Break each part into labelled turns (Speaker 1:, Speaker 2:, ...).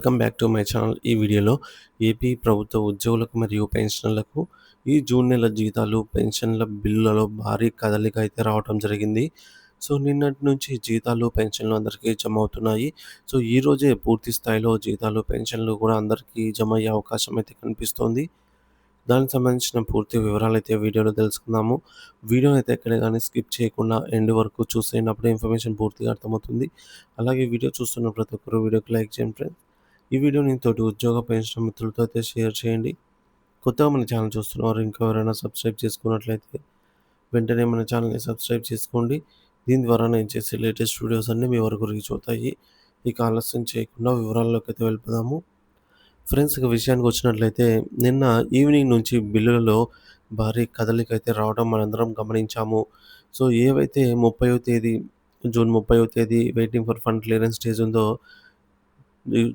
Speaker 1: Welcome back to my channel. ఈ వీడియోలో AP ప్రభుత్వ ఉద్యోగులకు మరియు పెన్షనర్లకు ఈ జూన్ నెల జీతాలు, పెన్షన్ల బిల్లులలో భారీ కదలిక అయితే రావటం జరిగింది. సో, నిన్నటి నుంచి జీతాలు, పెన్షన్లు అందరికీ జమ అవుతున్నాయి. సో, ఈరోజే పూర్తి స్థాయిలో జీతాలు, పెన్షన్లు కూడా అందరికీ జమ అయ్యే అవకాశం అయితే కనిపిస్తోంది. దానికి సంబంధించిన పూర్తి వివరాలైతే వీడియోలో తెలుసుకుందాము. వీడియోనైతే ఎక్కడ గాని స్కిప్ చేయకుండా ఎండ్ వరకు చూసేయండి. ఇన్ఫర్మేషన్ పూర్తిగా అర్థమవుతుంది. అలాగే వీడియో చూస్తున్న ప్రతి ఒక్కరు వీడియోకి లైక్ చేయండి ఫ్రెండ్స్. ఈ వీడియోని తోటి ఉద్యోగ పెన్షన్ మిత్రులతో అయితే షేర్ చేయండి. కొత్తగా మన ఛానల్ చూస్తున్నవారు ఇంకా ఎవరైనా సబ్స్క్రైబ్ చేసుకున్నట్లయితే వెంటనే మన ఛానల్ని సబ్స్క్రైబ్ చేసుకోండి. దీని ద్వారా నేను చేసే లేటెస్ట్ వీడియోస్ అన్నీ మీ వరకు రీచ్ అవుతాయి. ఇక ఆలస్యం చేయకుండా వివరాల్లోకి అయితే వెళ్ళిపోదాము. ఫ్రెండ్స్, ఇక విషయానికి వచ్చినట్లయితే నిన్న ఈవినింగ్ నుంచి బిల్లులలో భారీ కదలిక అయితే రావడం మనందరం గమనించాము. సో, ఏవైతే 30వ తేదీ జూన్ 30వ తేదీ waiting for fund clearance stage ఉందో,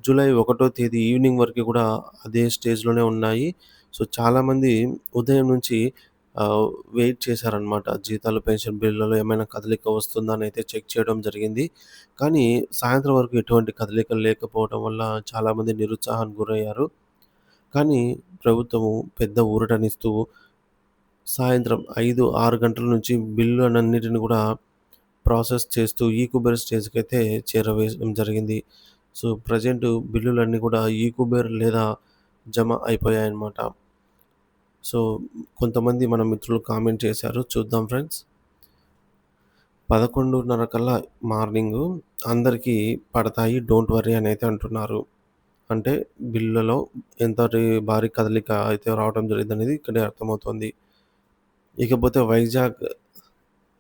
Speaker 1: జూలై 1 తేదీ ఈవినింగ్ వరకు కూడా అదే స్టేజ్‌లోనే ఉన్నాయి. సో, చాలామంది ఉదయం నుంచి వెయిట్ చేశారనమాట. జీతాలు, పెన్షన్ బిల్లులలో ఏమైనా కదలిక వస్తుందా అని అయితే చెక్ చేయడం జరిగింది. కానీ సాయంత్రం వరకు ఎటువంటి కదలికలు లేకపోవడం వల్ల చాలామంది నిరుత్సాహానికి గురయ్యారు. కానీ ప్రభుత్వము పెద్ద ఊరటనిస్తూ సాయంత్రం 5, 6 గంటల నుంచి బిల్లులనన్నిటిని కూడా ప్రాసెస్ చేస్తూ ఈకుబెర్ స్టేజ్‌కైతే చేరవేయడం జరిగింది. సో, ప్రెజెంట్ బిల్లులన్నీ కూడా ఈకుబెర్ లేదా జమ అయిపోయాయన్నమాట. సో, కొంతమంది మన మిత్రులు కామెంట్ చేశారు. చూద్దాం ఫ్రెండ్స్. 11:30 కల్లా మార్నింగు అందరికీ పడతాయి. డోంట్ వర్రీ అని అయితే అంటున్నారు. అంటే బిల్లులలో భారీ కదలిక అయితే రావడం జరిగిందనేది ఇక్కడే అర్థమవుతోంది. ఇకపోతే వైజాగ్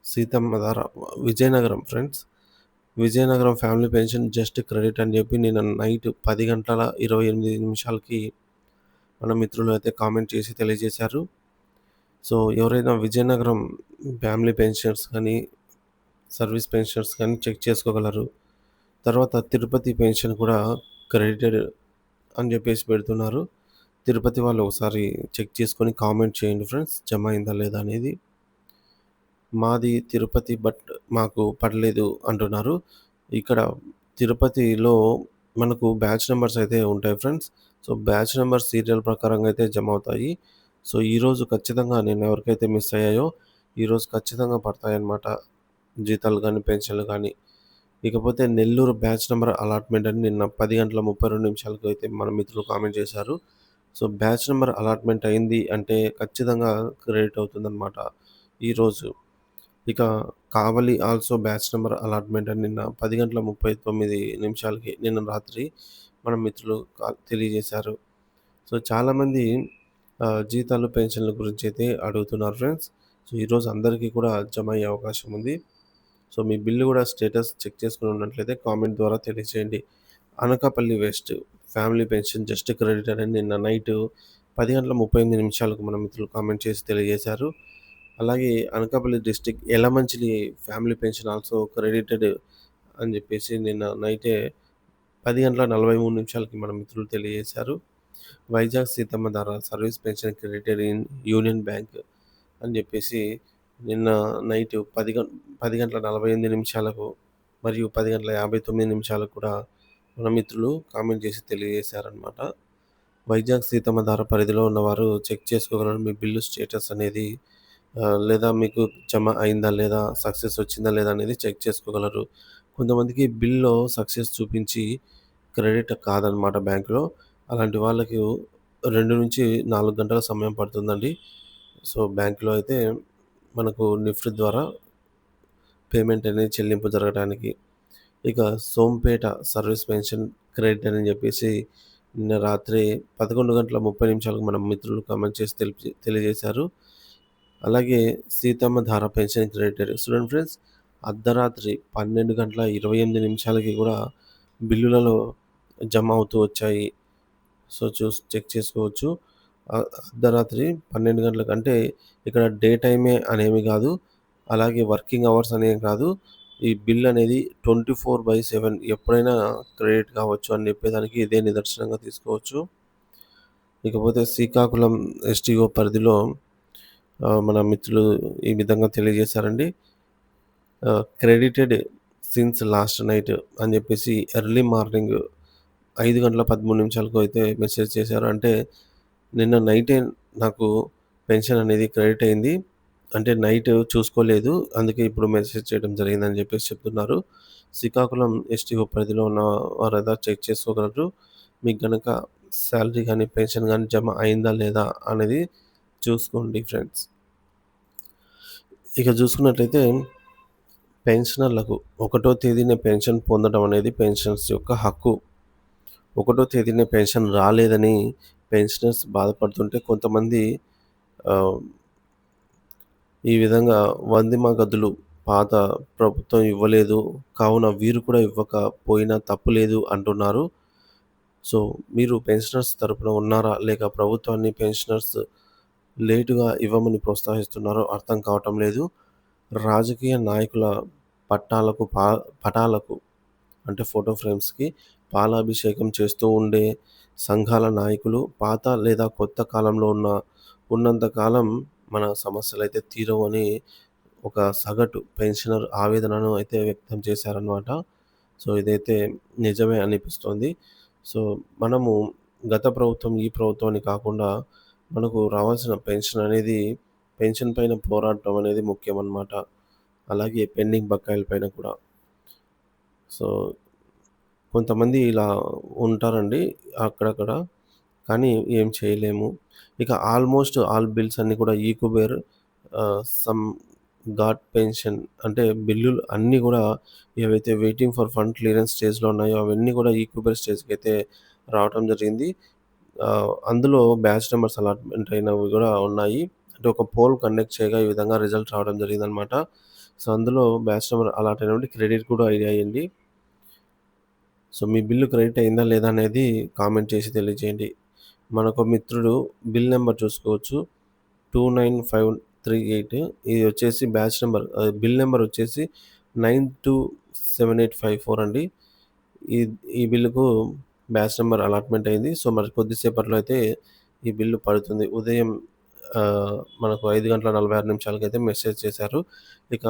Speaker 1: సీతమ్మ ధార Vizianagaram friends. Vizianagaram family pension just credit అని చెప్పి నిన్న నైట్ 10:28 మన మిత్రులు అయితే కామెంట్ చేసి తెలియజేశారు. సో, ఎవరైనా విజయనగరం ఫ్యామిలీ పెన్షనర్స్ కానీ, సర్వీస్ పెన్షనర్స్ కానీ చెక్ చేసుకోగలరు. తర్వాత తిరుపతి పెన్షన్ కూడా క్రెడిటెడ్ అని చెప్పేసి పెడుతున్నారు. తిరుపతి వాళ్ళు ఒకసారి చెక్ చేసుకొని కామెంట్ చేయండి ఫ్రెండ్స్. జమ అయిందా లేదా అనేది. మాది తిరుపతి బట్ మాకు పడలేదు అంటున్నారు. ఇక్కడ తిరుపతిలో మనకు బ్యాచ్ నంబర్స్ అయితే ఉంటాయి friends. So, batch number serial ప్రకారంగా అయితే జమ అవుతాయి. సో, ఈరోజు ఖచ్చితంగా నిన్న ఎవరికైతే మిస్ అయ్యాయో ఈరోజు ఖచ్చితంగా పడతాయన్నమాట. జీతాలు కానీ, పెన్షన్లు కానీ. ఇకపోతే నెల్లూరు బ్యాచ్ నంబర్ అలాట్‌మెంట్ అని నిన్న 10:32 అయితే మన మిత్రులు కామెంట్ చేశారు. సో, బ్యాచ్ నంబర్ అలాట్‌మెంట్ అయింది అంటే ఖచ్చితంగా క్రెడిట్ అవుతుందన్నమాట ఈరోజు. ఇక కావలి ఆల్సో బ్యాచ్ నంబర్ అలాట్‌మెంట్ అని నిన్న 10:39 నిన్న రాత్రి మన మిత్రులు తెలియజేశారు. సో, చాలామంది జీతాలు, పెన్షన్ల గురించైతే అడుగుతున్నారు ఫ్రెండ్స్. సో, ఈరోజు అందరికీ కూడా జమ అయ్యే అవకాశం ఉంది. సో, మీ బిల్లు కూడా స్టేటస్ చెక్ చేసుకొని ఉన్నట్లయితే కామెంట్ ద్వారా తెలియజేయండి. Anakapalli west family pension just credited అని నిన్న నైట్ 10:38 మన మిత్రులు కామెంట్ చేసి తెలియజేశారు. అలాగే Anakapalli district Yelamanchili family pension also credited అని చెప్పేసి నిన్న నైటే 10:43 మన మిత్రులు తెలియజేశారు. వైజాగ్ సీతమ్మ ధార service pension credited in union bank అని చెప్పేసి నిన్న నైట్ 10:48 మరియు 10:59 కూడా మన మిత్రులు కామెంట్ చేసి తెలియజేశారనమాట. వైజాగ్ సీతమ్మ ధార పరిధిలో ఉన్నవారు చెక్ చేసుకోగలరు మీ బిల్లు స్టేటస్ అనేది. లేదా మీకు జమ అయిందా లేదా, సక్సెస్ వచ్చిందా లేదా అనేది చెక్ చేసుకోగలరు. కొంతమందికి బిల్‌లో సక్సెస్ చూపించి క్రెడిట్ కాదనమాట బ్యాంక్‌లో. అలాంటి వాళ్ళకి 2-4 గంటల సమయం పడుతుందండి. సో, బ్యాంక్‌లో అయితే మనకు నిఫ్ట్ ద్వారా పేమెంట్ అనేది చెల్లింపు జరగడానికి. ఇక సోంపేట సర్వీస్ పెన్షన్ క్రెడిట్ అని చెప్పేసి నిన్న రాత్రి 11:30 మన మిత్రులు కామెంట్ చేసి తెలియజేశారు. అలాగే సీతమ్మ ధార పెన్షన్ క్రెడిటెడ్. చూడండి ఫ్రెండ్స్, అర్ధరాత్రి 12:28 కూడా బిల్లులలో జమ అవుతూ వచ్చాయి. సో, చెక్ చేసుకోవచ్చు. అర్ధరాత్రి 12 గంటలకు అంటే ఇక్కడ డే టైమే అనేమి కాదు. అలాగే వర్కింగ్ అవర్స్ అనేవి కాదు. ఈ బిల్ అనేది 24/7 ఎప్పుడైనా క్రెడిట్ కావచ్చు అని చెప్పేదానికి ఇదే నిదర్శనంగా తీసుకోవచ్చు. ఇకపోతే శ్రీకాకుళం ఎస్టీఓ పరిధిలో మన మిత్రులు ఈ విధంగా తెలియజేశారండి. క్రెడిటెడ్ సిన్స్ లాస్ట్ నైట్ అని చెప్పేసి ఎర్లీ మార్నింగ్ 5 గంటల 13 నిమిషాలకు అయితే మెసేజ్ చేశారు. అంటే నిన్న నైటే నాకు పెన్షన్ అనేది క్రెడిట్ అయింది. అంటే నైట్ చూసుకోలేదు. అందుకే ఇప్పుడు మెసేజ్ చేయడం జరిగిందని జెప్పేసి చెప్తున్నారు. శ్రీకాకుళం ఎస్టీఓ పరిధిలో ఉన్న వారైతే చెక్ చేసుకోగలరు. మీకు గనక సాలరీ గానీ, పెన్షన్ గానీ జమ అయిందా లేదా అనేది చూసుకోండి ఫ్రెండ్స్. ఇక చూసుకున్నట్లయితే పెన్షనర్లకు ఒకటో తేదీన పెన్షన్ పొందడం అనేది పెన్షనర్స్ యొక్క హక్కు. ఒకటో తేదీన పెన్షన్ రాలేదని పెన్షనర్స్ బాధపడుతుంటే కొంతమంది ఆహ్, ఈ విధంగా వందిమ గదులు పాత ప్రభుత్వం ఇవ్వలేదు. కావున వీరు కూడా ఇవ్వకపోయినా తప్పులేదు అంటున్నారు. సో, మీరు పెన్షనర్స్ తరపున ఉన్నారా? లేక ప్రభుత్వాన్ని పెన్షనర్స్ లేట్‌గా ఇవ్వమని ప్రోత్సహిస్తున్నారో అర్థం కావటం లేదు. రాజకీయ నాయకుల పట్టాలకు పా పటాలకు అంటే ఫోటో ఫ్రేమ్స్‌కి పాలాభిషేకం చేస్తూ ఉండే సంఘాల నాయకులు పాత లేదా కొత్త కాలంలో ఉన్నంత కాలం మన సమస్యలైతే తీరవని ఒక సగటు పెన్షనర్ ఆవేదనను అయితే వ్యక్తం చేశారనమాట. సో, ఇదైతే నిజమే అనిపిస్తోంది. సో, మనము గత ప్రభుత్వం, ఈ ప్రభుత్వం అని కాకుండా మనకు రావాల్సిన పెన్షన్ అనేది పెన్షన్ పైన పోరాటం అనేది ముఖ్యమనమాట. అలాగే పెండింగ్ బకాయిల పైన కూడా. సో, కొంతమంది ఇలా ఉంటారండి అక్కడక్కడ. కానీ ఏం చేయలేము. ఇక ఆల్మోస్ట్ ఆల్ బిల్స్ అన్నీ కూడా ఈకుబేర్ సమ్ గాట్ పెన్షన్ అంటే బిల్లులు అన్నీ గూడా ఏవైతే వెయిటింగ్ ఫర్ ఫండ్ క్లియరెన్స్ స్టేజ్‌లో ఉన్నాయో అవన్నీ గూడా ఈకుబేర్ స్టేజ్‌కైతే రావటం జరిగింది. అందులో బ్యాచ్ నంబర్స్ అలాట్‌మెంట్ అయినవి గూడా ఉన్నాయి. అంటే ఒక పోల్ కండక్ట్ చేయగా ఈ విధంగా రిజల్ట్ రావడం జరిగిందనమాట. సో, అందులో బ్యాచ్ నంబర్ అలాట్ అయినవంటి క్రెడిట్ కూడా అయ్యాయండి. సో, మీ బిల్లు క్రెడిట్ అయిందా లేదా అనేది కామెంట్ చేసి తెలియజేయండి. మనొక మిత్రుడు బిల్ నంబర్ చూసుకోవచ్చు. 29538 ఇది వచ్చేసి బ్యాచ్ నంబర్ బిల్ నంబర్ వచ్చేసి 927854 అండి. ఈ ఈ బిల్లుకు బ్యాచ్ నంబర్ అలాట్‌మెంట్ అయింది. సో, మరి కొద్దిసేపట్లో అయితే ఈ బిల్లు పడుతుంది. ఉదయం మనకు 5:46 నిమిషాలకైతే మెసేజ్ చేశారు. ఇక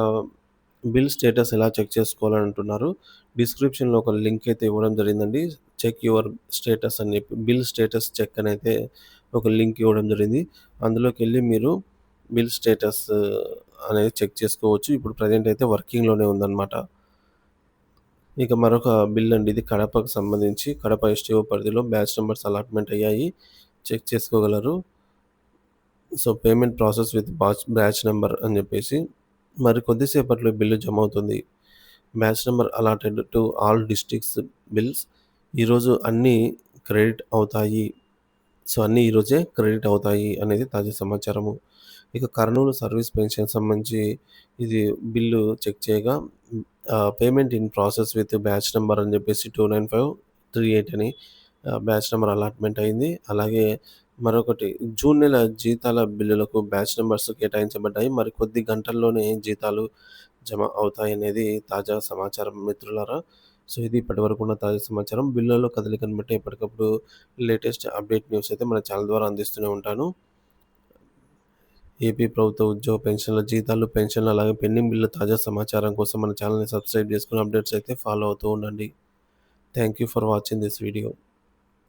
Speaker 1: బిల్ స్టేటస్ ఎలా చెక్ చేసుకోవాలని అంటున్నారు. డిస్క్రిప్షన్‌లో ఒక లింక్ అయితే ఇవ్వడం జరిగిందండి. చెక్ యువర్ స్టేటస్ అని చెప్పి బిల్ స్టేటస్ చెక్ అని అయితే ఒక లింక్ ఇవ్వడం జరిగింది. అందులోకెళ్ళి మీరు బిల్ స్టేటస్ అనేది చెక్ చేసుకోవచ్చు. ఇప్పుడు ప్రెజెంట్ అయితే వర్కింగ్‌లోనే ఉందన్నమాట. ఇక మరొక బిల్ అండి. ఇది కడపకు సంబంధించి కడప ఎస్టీఓ పరిధిలో బ్యాచ్ నంబర్స్ అలాట్‌మెంట్ అయ్యాయి. చెక్ చేసుకోగలరు. So, payment process with batch number అని చెప్పేసి మరి కొద్దిసేపట్లో బిల్లు జమ అవుతుంది. Batch number allotted to all districts bills ఈరోజు అన్నీ క్రెడిట్ అవుతాయి. సో, అన్నీ ఈరోజే క్రెడిట్ అవుతాయి అనేది తాజా సమాచారము. ఇక కర్నూలు సర్వీస్ పెన్షన్ సంబంధించి ఇది బిల్లు చెక్ చేయగా payment in process with batch number అని చెప్పేసి 29538 అని బ్యాచ్ నంబర్ అలాట్‌మెంట్ అయింది. అలాగే మరొకటి జూన్ నెల జీతాల బిల్లులకు బ్యాచ్ నంబర్స్ కేటాయించబడ్డాయి. మరి కొద్ది గంటల్లోనే జీతాలు జమ అవుతాయనేది తాజా సమాచారం మిత్రులారా. సో, ఇది ఇప్పటివరకు ఉన్న తాజా సమాచారం. బిల్లులలో కదలికను బట్టి ఎప్పటికప్పుడు లేటెస్ట్ అప్డేట్ న్యూస్ అయితే మన ఛానల్ ద్వారా అందిస్తూనే ఉంటాను. ఏపీ ప్రభుత్వ ఉద్యోగ పెన్షన్ల జీతాలు, పెన్షన్లు అలాగే పెండింగ్ బిల్లుల తాజా సమాచారం కోసం మన ఛానల్‌ని సబ్స్క్రైబ్ చేసుకొని అప్డేట్స్ అయితే ఫాలో అవుతూ ఉండండి. Thank you for watching this video.